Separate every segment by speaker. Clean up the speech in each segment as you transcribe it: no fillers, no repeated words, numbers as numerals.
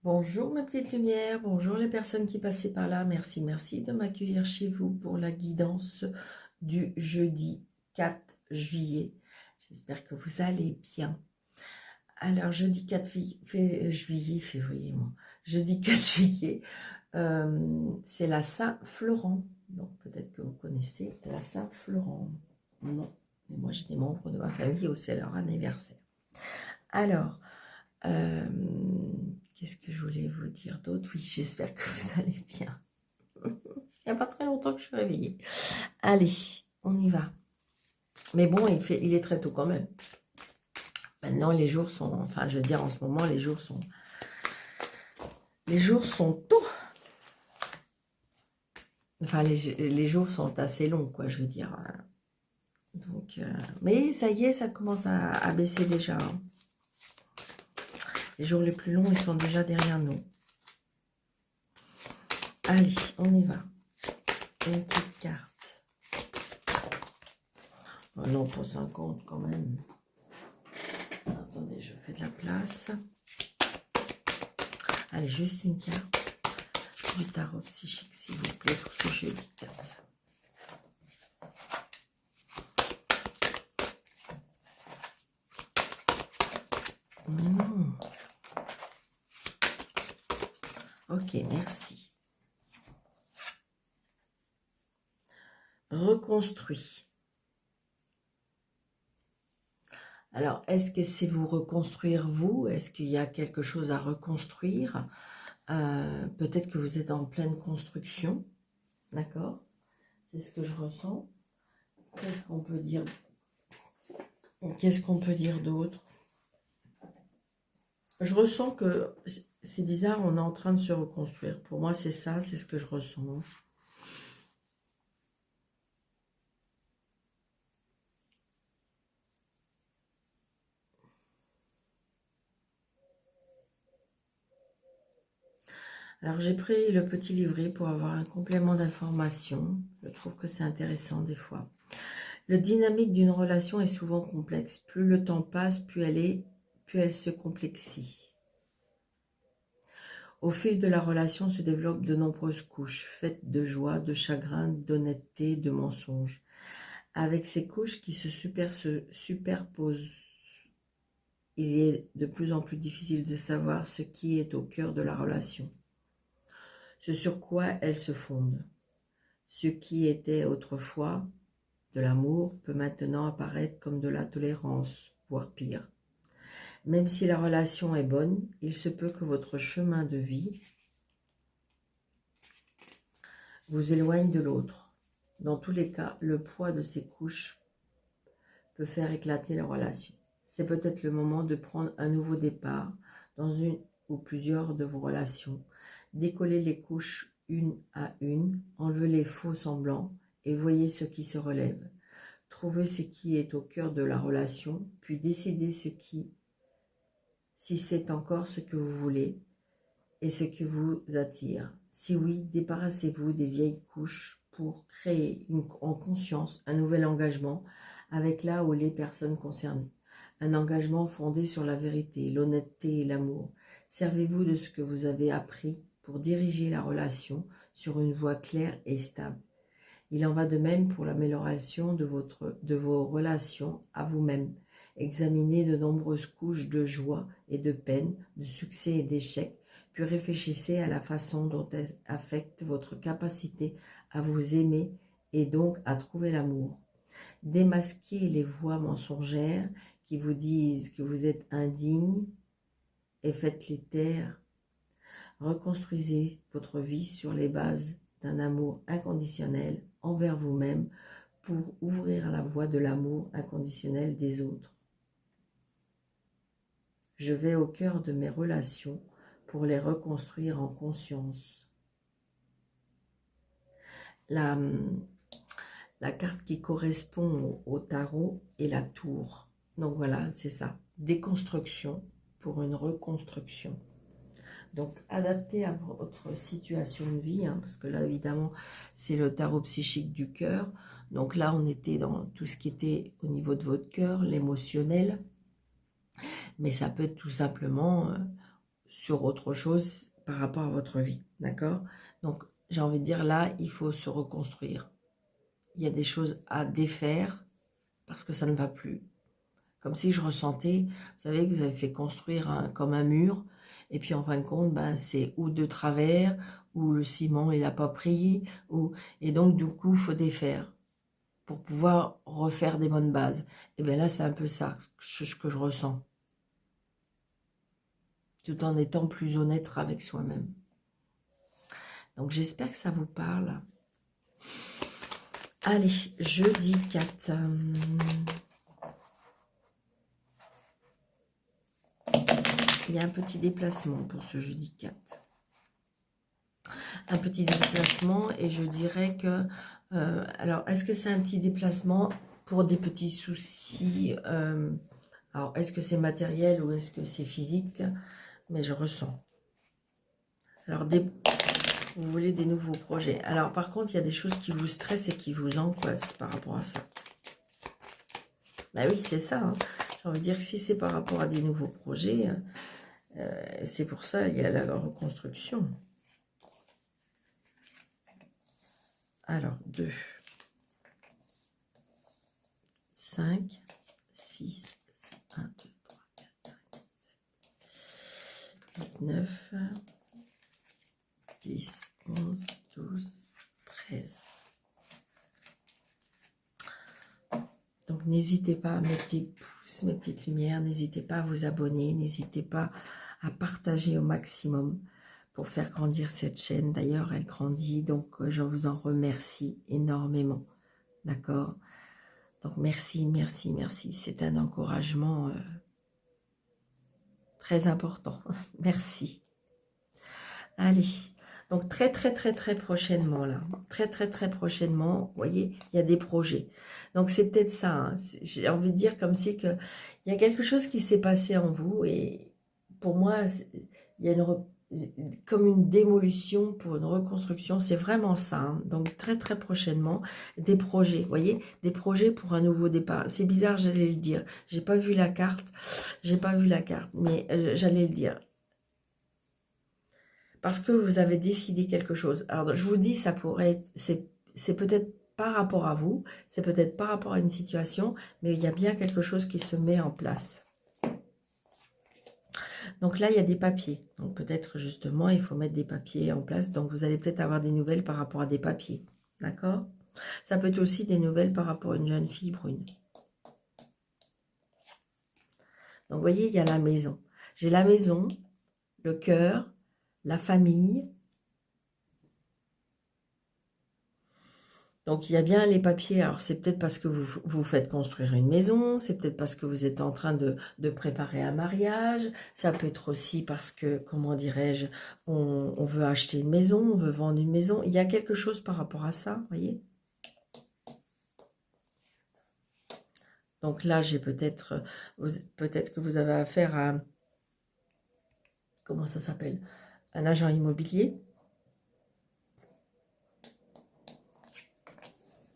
Speaker 1: Bonjour ma petite lumière, bonjour les personnes qui passaient par là. Merci de m'accueillir chez vous pour la guidance du jeudi 4 juillet. J'espère que vous allez bien. Alors jeudi 4 juillet, février, moi. Jeudi 4 juillet, c'est la Saint-Florent. Donc peut-être que vous connaissez la Saint-Florent. Non, mais moi j'ai des membres de ma famille où c'est leur anniversaire. Alors, qu'est-ce que je voulais vous dire d'autre? Oui, j'espère que vous allez bien. Il n'y a pas très longtemps que je suis réveillée. Allez, on y va. Mais bon, il est très tôt quand même. Maintenant, les jours sont... Enfin, je veux dire, en ce moment, les jours sont tôt. Enfin, les jours sont assez longs, quoi, je veux dire. Donc, mais ça y est, ça commence à baisser déjà. Les jours les plus longs, ils sont déjà derrière nous. Allez, on y va. Une petite carte. Oh non, pour 50 quand même. Attendez, je fais de la place. Allez, juste une carte du tarot psychique, s'il vous plaît, pour ce jeudi 4. Ok, merci. Reconstruit. Alors, est-ce que c'est vous reconstruire vous? Est-ce qu'il y a quelque chose à reconstruire? Peut-être que vous êtes en pleine construction. D'accord? C'est ce que je ressens. Qu'est-ce qu'on peut dire? Qu'est-ce qu'on peut dire d'autre? Je ressens que c'est bizarre, on est en train de se reconstruire. Pour moi, c'est ça, c'est ce que je ressens. Alors, j'ai pris le petit livret pour avoir un complément d'information. Je trouve que c'est intéressant des fois. La dynamique d'une relation est souvent complexe. Plus le temps passe, plus elle se complexifie. Au fil de la relation se développent de nombreuses couches, faites de joie, de chagrin, d'honnêteté, de mensonges. Avec ces couches qui se superposent, il est de plus en plus difficile de savoir ce qui est au cœur de la relation, ce sur quoi elle se fonde. Ce qui était autrefois de l'amour peut maintenant apparaître comme de la tolérance, voire pire. Même si la relation est bonne, il se peut que votre chemin de vie vous éloigne de l'autre. Dans tous les cas, le poids de ces couches peut faire éclater la relation. C'est peut-être le moment de prendre un nouveau départ dans une ou plusieurs de vos relations. Décollez les couches une à une, enlevez les faux semblants et voyez ce qui se relève. Trouvez ce qui est au cœur de la relation, puis décidez si c'est encore ce que vous voulez et ce qui vous attire. Si oui, débarrassez-vous des vieilles couches pour créer en conscience un nouvel engagement avec là ou les personnes concernées. Un engagement fondé sur la vérité, l'honnêteté et l'amour. Servez-vous de ce que vous avez appris pour diriger la relation sur une voie claire et stable. Il en va de même pour l'amélioration de vos relations à vous-même. Examinez de nombreuses couches de joie et de peine, de succès et d'échecs, puis réfléchissez à la façon dont elles affectent votre capacité à vous aimer et donc à trouver l'amour. Démasquez les voix mensongères qui vous disent que vous êtes indigne et faites-les taire. Reconstruisez votre vie sur les bases d'un amour inconditionnel envers vous-même pour ouvrir la voie de l'amour inconditionnel des autres. Je vais au cœur de mes relations pour les reconstruire en conscience. La carte qui correspond au tarot est la tour. Donc voilà, c'est ça. Déconstruction pour une reconstruction. Donc, adapté à votre situation de vie, hein, parce que là, évidemment, c'est le tarot psychique du cœur. Donc là, on était dans tout ce qui était au niveau de votre cœur, l'émotionnel. Mais ça peut être tout simplement sur autre chose par rapport à votre vie, d'accord? Donc, j'ai envie de dire, là, il faut se reconstruire. Il y a des choses à défaire parce que ça ne va plus. Comme si je ressentais, vous savez, que vous avez fait construire comme un mur, et puis en fin de compte, ben, c'est ou de travers, ou le ciment, il n'a pas pris, et donc du coup, il faut défaire pour pouvoir refaire des bonnes bases. Et bien là, c'est un peu ça que je ressens. Tout en étant plus honnête avec soi-même. Donc j'espère que ça vous parle. Allez, jeudi 4. Il y a un petit déplacement pour ce jeudi 4. Un petit déplacement et je dirais que... alors, est-ce que c'est un petit déplacement pour des petits soucis alors, est-ce que c'est matériel ou est-ce que c'est physique? Mais je ressens. Alors, vous voulez des nouveaux projets. Alors, par contre, il y a des choses qui vous stressent et qui vous angoissent par rapport à ça. Ben oui, c'est ça. Hein. J'ai envie de dire que si c'est par rapport à des nouveaux projets, c'est pour ça il y a la reconstruction. Alors, 2, 5, 6, 1, 2, 3, 4, 5, 7, 8, 9, 10, 11, 12, 13. Donc, n'hésitez pas à mettre des pouces, mes petites lumières. N'hésitez pas à vous abonner. N'hésitez pas à partager au maximum pour faire grandir cette chaîne. D'ailleurs, elle grandit, donc je vous en remercie énormément. D'accord? Donc, merci, merci, merci. C'est un encouragement très important. Merci. Allez. Donc, très, très, très, très prochainement, là. Très, très, très prochainement, vous voyez, il y a des projets. Donc, c'est peut-être ça. Hein. J'ai envie de dire comme si que il y a quelque chose qui s'est passé en vous. Et pour moi, il y a comme une démolution pour une reconstruction. C'est vraiment ça. Hein. Donc, très, très prochainement, des projets. Vous voyez, des projets pour un nouveau départ. C'est bizarre, j'allais le dire. J'ai pas vu la carte. J'ai pas vu la carte, mais j'allais le dire. Parce que vous avez décidé quelque chose. Alors, je vous dis, ça pourrait être, c'est peut-être par rapport à vous, c'est peut-être par rapport à une situation, mais il y a bien quelque chose qui se met en place. Donc là, il y a des papiers. Donc peut-être justement, il faut mettre des papiers en place. Donc vous allez peut-être avoir des nouvelles par rapport à des papiers. D'accord? Ça peut être aussi des nouvelles par rapport à une jeune fille brune. Donc vous voyez, il y a la maison. J'ai la maison, le cœur, la famille. Donc, il y a bien les papiers. Alors, c'est peut-être parce que vous faites construire une maison. C'est peut-être parce que vous êtes en train de préparer un mariage. Ça peut être aussi parce que, comment dirais-je, on veut acheter une maison, on veut vendre une maison. Il y a quelque chose par rapport à ça, vous voyez. Donc là, j'ai peut-être que vous avez affaire à, comment ça s'appelle, un agent immobilier.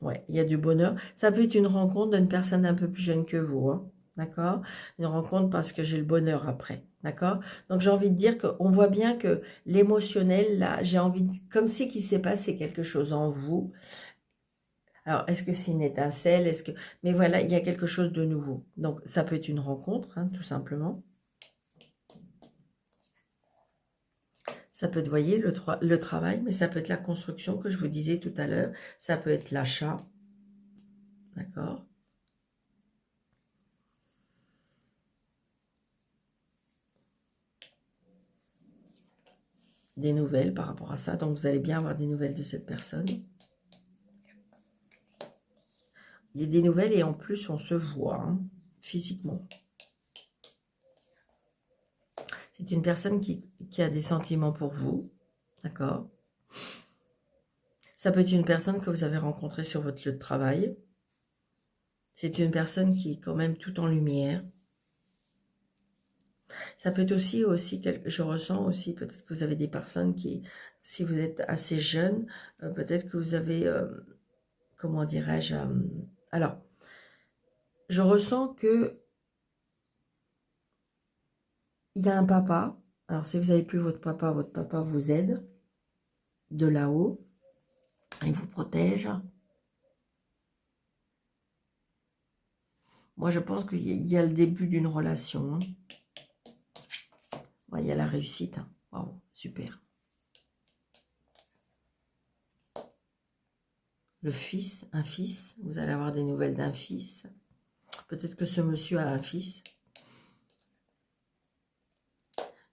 Speaker 1: Ouais, il y a du bonheur. Ça peut être une rencontre d'une personne un peu plus jeune que vous, hein, d'accord? Une rencontre parce que j'ai le bonheur après, d'accord? Donc, j'ai envie de dire qu'on voit bien que l'émotionnel, là, j'ai envie de... Comme si qu'il s'est passé quelque chose en vous. Alors, est-ce que c'est une étincelle? Est-ce que... Mais voilà, il y a quelque chose de nouveau. Donc, ça peut être une rencontre, hein, tout simplement. Ça peut être, vous voyez, le travail, mais ça peut être la construction que je vous disais tout à l'heure. Ça peut être l'achat, d'accord? Des nouvelles par rapport à ça. Donc, vous allez bien avoir des nouvelles de cette personne. Il y a des nouvelles et en plus, on se voit hein, physiquement. C'est une personne qui a des sentiments pour vous. D'accord? Ça peut être une personne que vous avez rencontrée sur votre lieu de travail. C'est une personne qui est quand même tout en lumière. Ça peut être aussi je ressens aussi, peut-être que vous avez des personnes qui, si vous êtes assez jeune, peut-être que vous avez, comment dirais-je, alors, je ressens que il y a un papa Alors, si vous n'avez plus votre papa vous aide de là-haut. Il vous protège. Moi, je pense qu'il y a le début d'une relation. Hein. Ouais, il y a la réussite. Hein. Wow, super. Le fils, un fils. Vous allez avoir des nouvelles d'un fils. Peut-être que ce monsieur a un fils.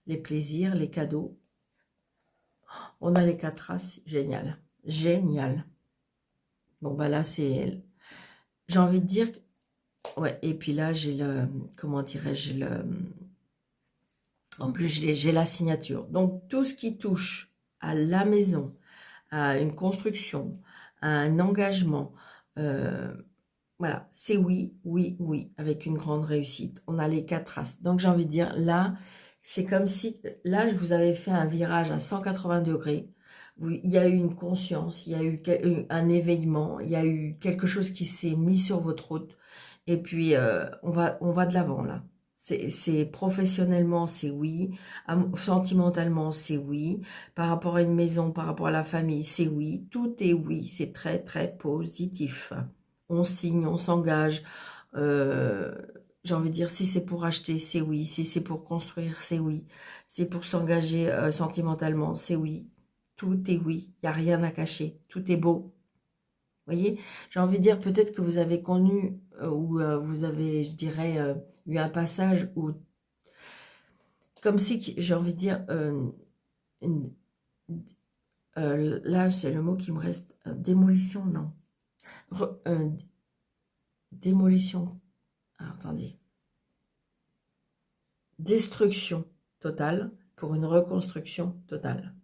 Speaker 1: Les plaisirs, les cadeaux. On a les 4 races. Génial. Génial. Bon, bah là, c'est... J'ai envie de dire... Ouais, et puis là, j'ai le... Comment dirais-je, en plus, j'ai la signature. Donc, tout ce qui touche à la maison, à une construction, à un engagement, voilà, c'est oui, oui, oui, avec une grande réussite. On a les 4 races. Donc, j'ai envie de dire, là, c'est comme si, là, je vous avais fait un virage à 180 degrés. Il y a eu une conscience, il y a eu un éveillement, il y a eu quelque chose qui s'est mis sur votre route. Et puis, on va de l'avant, là. C'est professionnellement, c'est oui. Sentimentalement, c'est oui. Par rapport à une maison, par rapport à la famille, c'est oui. Tout est oui. C'est très, très positif. On signe, on s'engage. Euh, j'ai envie de dire, si c'est pour acheter, c'est oui. Si c'est pour construire, c'est oui. Si c'est pour s'engager sentimentalement, c'est oui. Tout est oui. Il n'y a rien à cacher. Tout est beau. Voyez, j'ai envie de dire peut-être que vous avez connu ou vous avez, je dirais, eu un passage où, comme si, j'ai envie de dire, une- là c'est le mot qui me reste, démolition, non, démolition, alors, attendez, destruction totale pour une reconstruction totale.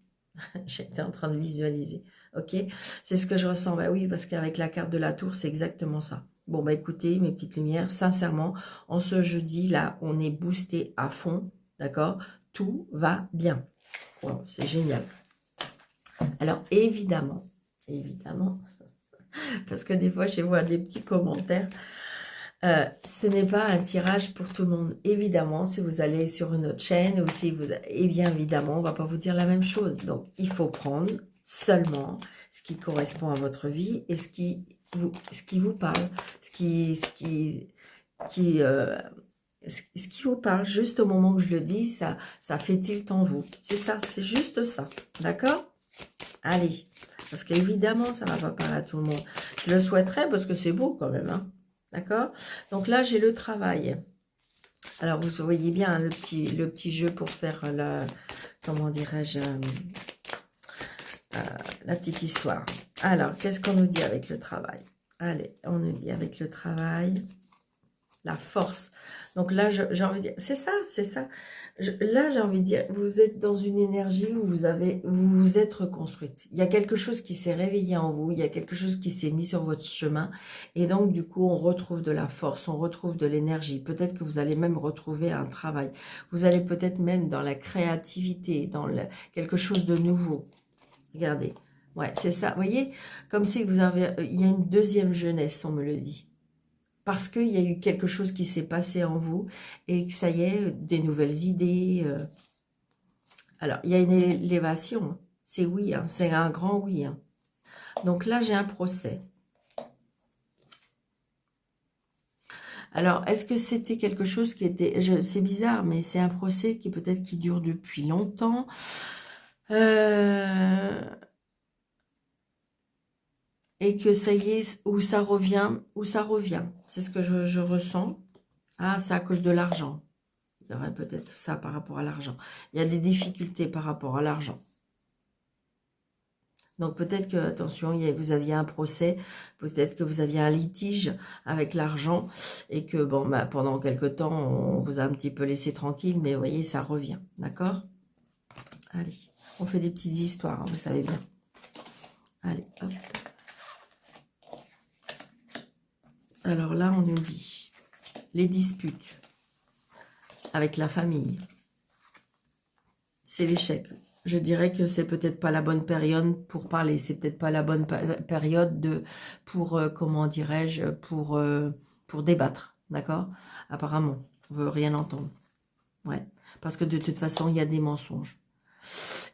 Speaker 1: J'étais en train de visualiser. Ok, c'est ce que je ressens. Bah oui, parce qu'avec la carte de la tour, c'est exactement ça. Bon, bah écoutez, mes petites lumières, sincèrement, en ce jeudi, là, on est boosté à fond. D'accord? Tout va bien. Wow, c'est génial. Alors, évidemment, parce que des fois, je vois des petits commentaires. Ce n'est pas un tirage pour tout le monde. Évidemment, si vous allez sur une autre chaîne ou si vous... Eh bien, évidemment, on ne va pas vous dire la même chose. Donc, il faut prendre seulement ce qui correspond à votre vie et ce qui vous parle, ce qui vous parle. Juste au moment où je le dis, ça fait tilt en vous. C'est ça, c'est juste ça. D'accord? Allez. Parce qu'évidemment, ça ne va pas parler à tout le monde. Je le souhaiterais parce que c'est beau quand même, hein. D'accord? Donc là, j'ai le travail. Alors, vous voyez bien hein, le petit jeu pour faire la, comment dirais-je, la petite histoire. Alors, qu'est-ce qu'on nous dit avec le travail? Allez, on nous dit avec le travail, la force. Donc là, j'ai envie de dire, c'est ça, c'est ça. Là, j'ai envie de dire, vous êtes dans une énergie où vous vous êtes reconstruite. Il y a quelque chose qui s'est réveillé en vous, il y a quelque chose qui s'est mis sur votre chemin. Et donc, du coup, on retrouve de la force, on retrouve de l'énergie. Peut-être que vous allez même retrouver un travail. Vous allez peut-être même dans la créativité, dans quelque chose de nouveau. Regardez. Ouais, c'est ça. Vous voyez, comme si vous avez, il y a une deuxième jeunesse, on me le dit. Parce qu'il y a eu quelque chose qui s'est passé en vous et que ça y est, des nouvelles idées. Alors, il y a une élévation. C'est oui, hein, c'est un grand oui. Hein. Donc là, j'ai un procès. Alors, est-ce que c'était quelque chose qui était... C'est bizarre, mais c'est un procès qui peut-être qui dure depuis longtemps. Et que ça y est, où ça revient. C'est ce que je ressens. Ah, c'est à cause de l'argent. Il y aurait peut-être ça par rapport à l'argent. Il y a des difficultés par rapport à l'argent. Donc peut-être que, attention, vous aviez un procès, peut-être que vous aviez un litige avec l'argent et que, bon, bah, pendant quelque temps, on vous a un petit peu laissé tranquille, mais vous voyez, ça revient, d'accord? Allez, on fait des petites histoires, hein, vous savez bien. Allez, hop. Alors là, on nous dit les disputes avec la famille. C'est l'échec. Je dirais que c'est peut-être pas la bonne période pour parler. C'est peut-être pas la bonne période pour comment dirais-je, pour débattre. D'accord? Apparemment, on veut rien entendre. Ouais. Parce que de toute façon, il y a des mensonges.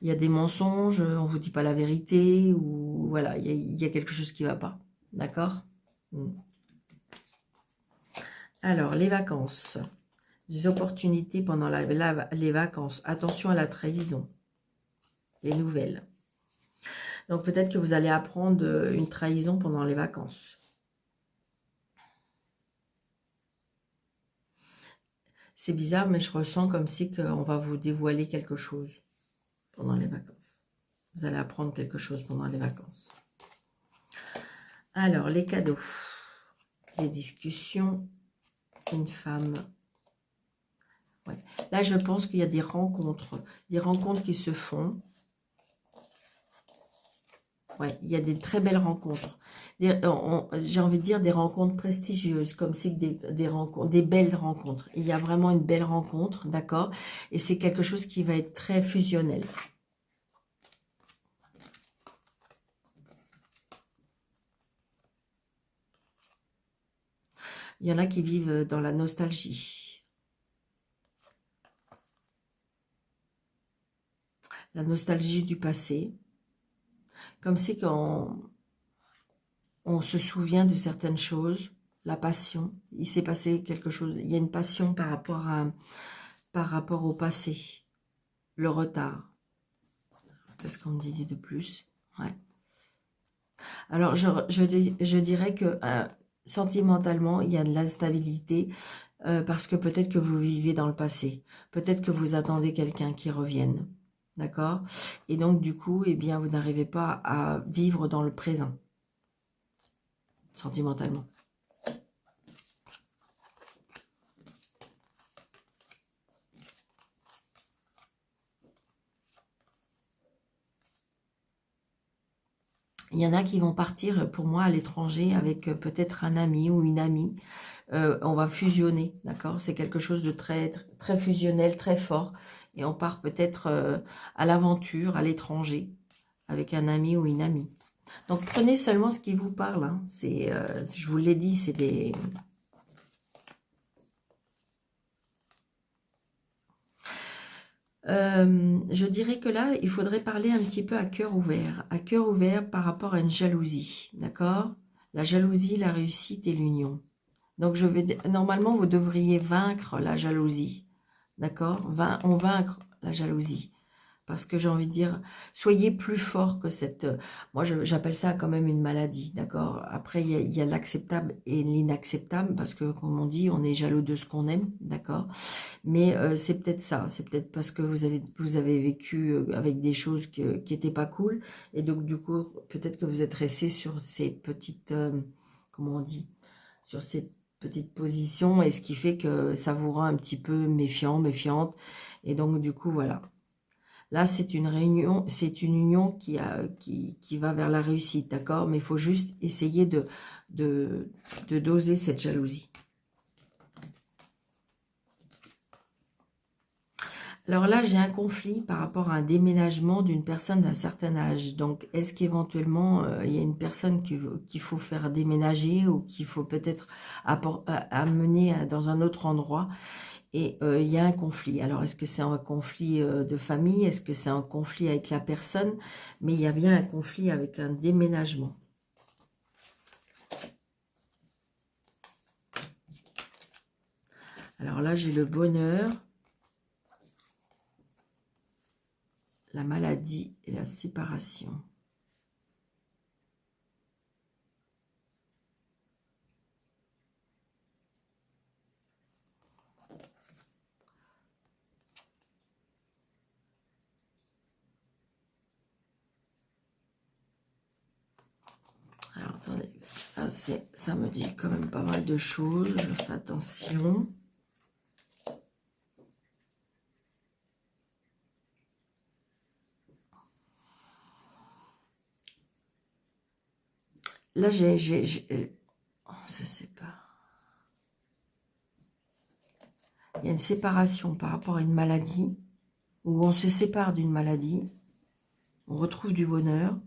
Speaker 1: Il y a des mensonges, on vous dit pas la vérité, ou voilà, il y a quelque chose qui va pas. D'accord? Alors, les vacances. Des opportunités pendant les vacances. Attention à la trahison. Des nouvelles. Donc, peut-être que vous allez apprendre une trahison pendant les vacances. C'est bizarre, mais je ressens comme si on va vous dévoiler quelque chose pendant les vacances. Vous allez apprendre quelque chose pendant les vacances. Alors, les cadeaux. Les discussions. Une femme. Ouais. Là, je pense qu'il y a des rencontres qui se font. Ouais, il y a des très belles rencontres. J'ai envie de dire des rencontres prestigieuses, comme si des rencontres, des belles rencontres. Il y a vraiment une belle rencontre, d'accord? Et c'est quelque chose qui va être très fusionnel. Il y en a qui vivent dans la nostalgie. La nostalgie du passé. Comme si on se souvient de certaines choses. La passion. Il s'est passé quelque chose. Il y a une passion par rapport au passé. Le retard. Qu'est-ce qu'on me dit de plus? Ouais. Alors, je dirais que sentimentalement, il y a de l'instabilité parce que peut-être que vous vivez dans le passé. Peut-être que vous attendez quelqu'un qui revienne. D'accord? Et donc, du coup, eh bien, vous n'arrivez pas à vivre dans le présent. Sentimentalement. Il y en a qui vont partir, pour moi, à l'étranger avec peut-être un ami ou une amie. On va fusionner, d'accord? C'est quelque chose de très, très fusionnel, très fort. Et on part peut-être à l'aventure, à l'étranger, avec un ami ou une amie. Donc, prenez seulement ce qui vous parle. Hein. Je vous l'ai dit, c'est des... je dirais que là, il faudrait parler un petit peu à cœur ouvert par rapport à une jalousie, d'accord? La jalousie, la réussite et l'union. Donc, normalement, vous devriez vaincre la jalousie, d'accord? On vaincre la jalousie. Parce que j'ai envie de dire, soyez plus fort que cette... moi, j'appelle ça quand même une maladie, d'accord? Après, il y a l'acceptable et l'inacceptable, parce que, comme on dit, on est jaloux de ce qu'on aime, d'accord? Mais c'est peut-être ça, c'est peut-être parce que vous avez vécu avec des choses qui n'étaient pas cool, et donc, du coup, peut-être que vous êtes resté sur ces petites... comment on dit? Sur ces petites positions, et ce qui fait que ça vous rend un petit peu méfiant, méfiante, et donc, du coup, voilà. Là, c'est une réunion, c'est une union qui va vers la réussite, d'accord? Mais il faut juste essayer de doser cette jalousie. Alors là, j'ai un conflit par rapport à un déménagement d'une personne d'un certain âge. Donc, est-ce qu'éventuellement, il y a une personne qu'il faut faire déménager ou qu'il faut peut-être amener dans un autre endroit? Et il y a un conflit. Alors, est-ce que c'est un conflit de famille? Est-ce que c'est un conflit avec la personne? Mais il y a bien un conflit avec un déménagement. Alors là, j'ai le bonheur, la maladie et la séparation. Alors, attendez, parce que là, ça me dit quand même pas mal de choses. Je fais attention. Là, oh, je sais pas. Il y a une séparation par rapport à une maladie, où on se sépare d'une maladie, on retrouve du bonheur.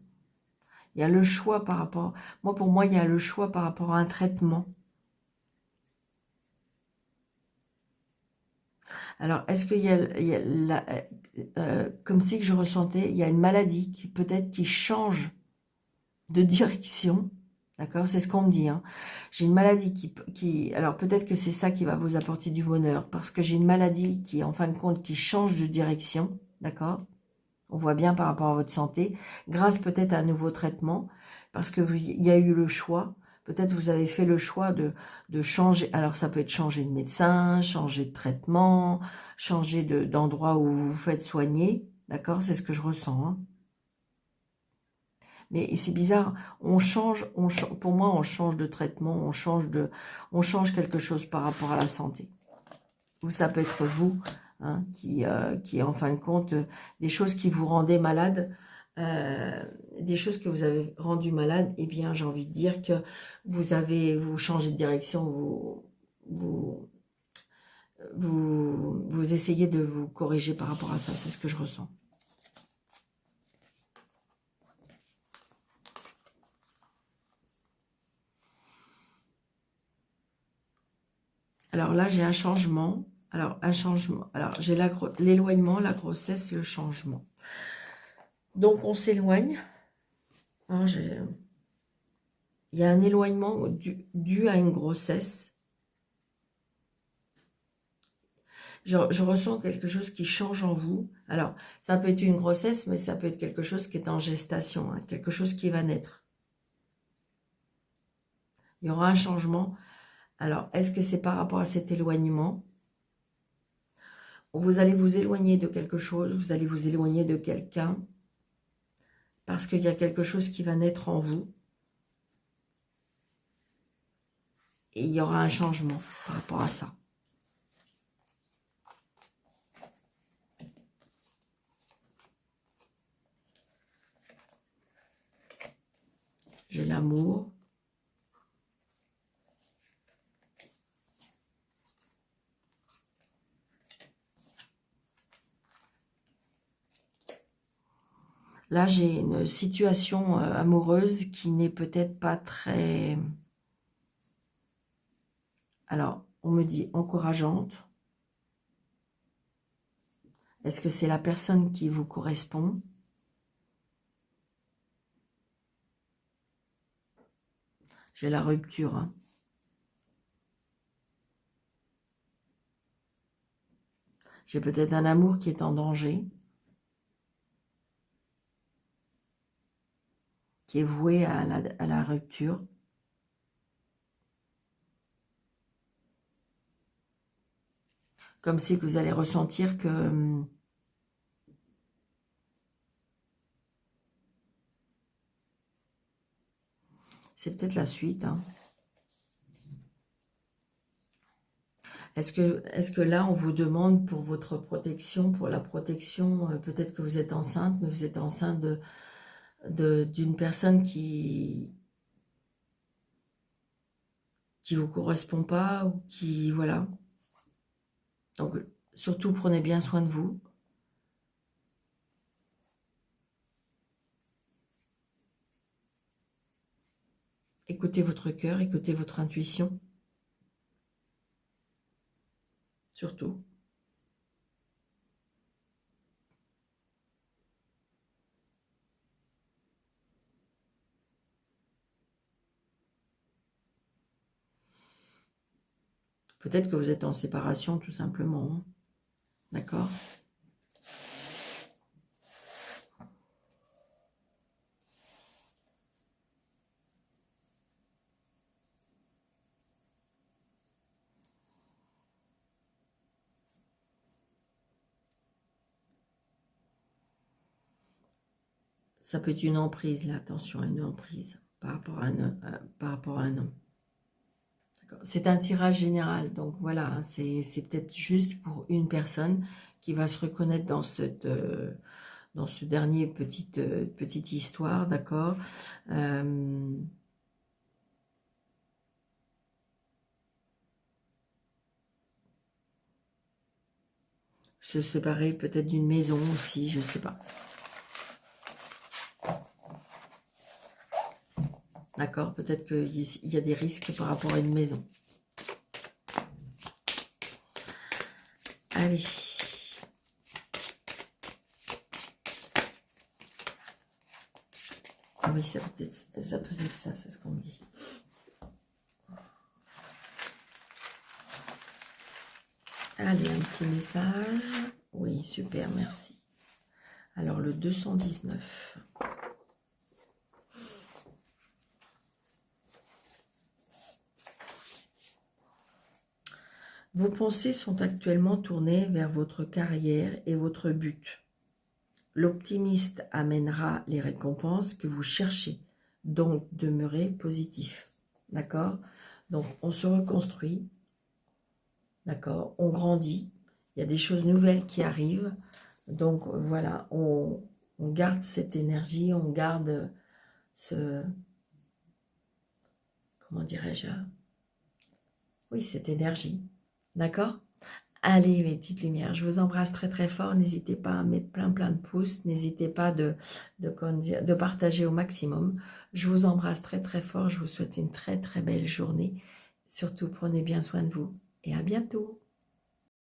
Speaker 1: Il y a le choix par rapport... pour moi, il y a le choix par rapport à un traitement. Alors, est-ce qu'il y a, comme si que je ressentais, il y a une maladie qui peut-être qui change de direction, d'accord? C'est ce qu'on me dit, hein. J'ai une maladie alors peut-être que c'est ça qui va vous apporter du bonheur, parce que j'ai une maladie qui, en fin de compte, qui change de direction, d'accord? On voit bien par rapport à votre santé, grâce peut-être à un nouveau traitement, parce que il y a eu le choix. Peut-être vous avez fait le choix de changer. Alors ça peut être changer de médecin, changer de traitement, changer d'endroit où vous vous faites soigner, d'accord? C'est ce que je ressens, hein. Mais c'est bizarre, pour moi, on change de traitement, on change quelque chose par rapport à la santé. Ou ça peut être vous, hein, qui en fin de compte, des choses qui vous rendaient malade, des choses que vous avez rendu malade, eh bien, j'ai envie de dire que vous changez de direction, vous, vous essayez de vous corriger par rapport à ça, c'est ce que je ressens. Alors là, j'ai un changement. Alors, un changement. Alors, j'ai l'éloignement, la grossesse et le changement. Donc, on s'éloigne. Hein, il y a un éloignement dû à une grossesse. Je ressens quelque chose qui change en vous. Alors, ça peut être une grossesse, mais ça peut être quelque chose qui est en gestation, hein, quelque chose qui va naître. Il y aura un changement. Alors, est-ce que c'est par rapport à cet éloignement? Vous allez vous éloigner de quelque chose, vous allez vous éloigner de quelqu'un, parce qu'il y a quelque chose qui va naître en vous. Et il y aura un changement par rapport à ça. J'ai l'amour. Là, j'ai une situation amoureuse qui n'est peut-être pas très... Alors, on me dit encourageante. Est-ce que c'est la personne qui vous correspond? J'ai la rupture, hein. J'ai peut-être un amour qui est en danger, qui est voué à la rupture. Comme si vous allez ressentir que... c'est peut-être la suite, hein. Est-ce que là, on vous demande pour votre protection, pour la protection, peut-être que vous êtes enceinte, mais vous êtes enceinte d'une personne qui vous correspond pas, ou qui, voilà. Donc, surtout, prenez bien soin de vous. Écoutez votre cœur, écoutez votre intuition. Surtout. Peut-être que vous êtes en séparation, tout simplement, hein. D'accord ? Ça peut être une emprise, là, attention, une emprise par rapport à un homme. C'est un tirage général, donc voilà, hein, c'est peut-être juste pour une personne qui va se reconnaître dans ce dernier petite histoire, d'accord. Se séparer peut-être d'une maison aussi, je sais pas. D'accord, peut-être qu'il y a des risques par rapport à une maison. Allez. Oui, ça peut être ça, c'est ce qu'on me dit. Allez, un petit message. Oui, super, merci. Alors, le 219. Vos pensées sont actuellement tournées vers votre carrière et votre but. L'optimiste amènera les récompenses que vous cherchez, donc demeurez positif. D'accord? Donc, on se reconstruit. D'accord? On grandit. Il y a des choses nouvelles qui arrivent. Donc, voilà, on garde cette énergie, on garde ce... Comment dirais-je? Oui, cette énergie. D'accord? Allez, mes petites lumières, je vous embrasse très très fort. N'hésitez pas à mettre plein de pouces. N'hésitez pas de partager au maximum. Je vous embrasse très très fort. Je vous souhaite une très très belle journée. Surtout, prenez bien soin de vous et à bientôt.